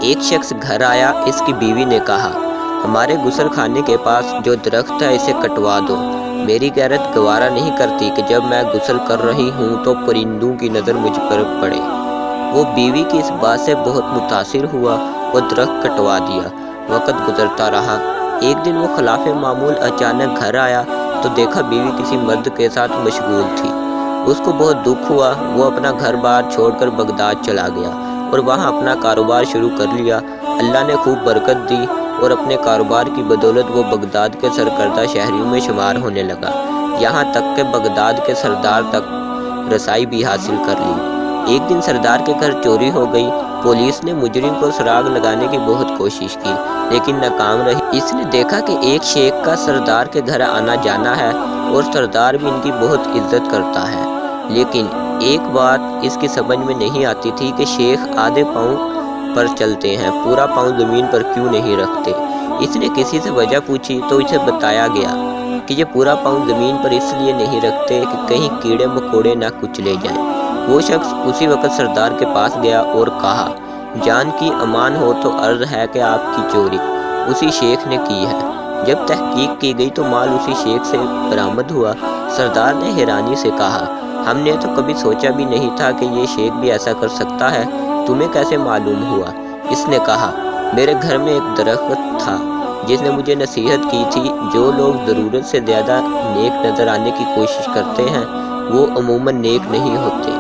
ایک شخص گھر آیا، اس کی بیوی نے کہا، ہمارے غسل خانے کے پاس جو درخت ہے اسے کٹوا دو۔ میری غیرت گوارا نہیں کرتی کہ جب میں غسل کر رہی ہوں تو پرندوں کی نظر مجھ پر پڑے۔ وہ بیوی کی اس بات سے بہت متاثر ہوا اور درخت کٹوا دیا۔ وقت گزرتا رہا۔ ایک دن وہ خلاف معمول اچانک گھر آیا تو دیکھا بیوی کسی مرد کے ساتھ مشغول تھی۔ اس کو بہت دکھ ہوا۔ وہ اپنا گھر بار چھوڑ کر بغداد چلا گیا اور وہاں اپنا کاروبار شروع کر لیا۔ اللہ نے خوب برکت دی اور اپنے کاروبار کی بدولت وہ بغداد کے سرکردہ شہریوں میں شمار ہونے لگا، یہاں تک کہ بغداد کے سردار تک رسائی بھی حاصل کر لی۔ ایک دن سردار کے گھر چوری ہو گئی۔ پولیس نے مجرم کو سراغ لگانے کی بہت کوشش کی لیکن ناکام رہی۔ اس نے دیکھا کہ ایک شیخ کا سردار کے گھر آنا جانا ہے اور سردار بھی ان کی بہت عزت کرتا ہے، لیکن ایک بات اس کی سمجھ میں نہیں آتی تھی کہ شیخ آدھے پاؤں پر چلتے ہیں، پورا پاؤں زمین پر کیوں نہیں رکھتے۔ اس نے کسی سے وجہ پوچھی تو اسے بتایا گیا کہ یہ پورا پاؤں زمین پر اس لیے نہیں رکھتے کہ کہیں کیڑے مکوڑے نہ کچلے جائیں۔ وہ شخص اسی وقت سردار کے پاس گیا اور کہا، جان کی امان ہو تو عرض ہے کہ آپ کی چوری اسی شیخ نے کی ہے۔ جب تحقیق کی گئی تو مال اسی شیخ سے برآمد ہوا۔ سردار نے حیرانی سے کہا، ہم نے تو کبھی سوچا بھی نہیں تھا کہ یہ شیخ بھی ایسا کر سکتا ہے، تمہیں کیسے معلوم ہوا؟ اس نے کہا، میرے گھر میں ایک درخت تھا جس نے مجھے نصیحت کی تھی، جو لوگ ضرورت سے زیادہ نیک نظر آنے کی کوشش کرتے ہیں وہ عموماً نیک نہیں ہوتے۔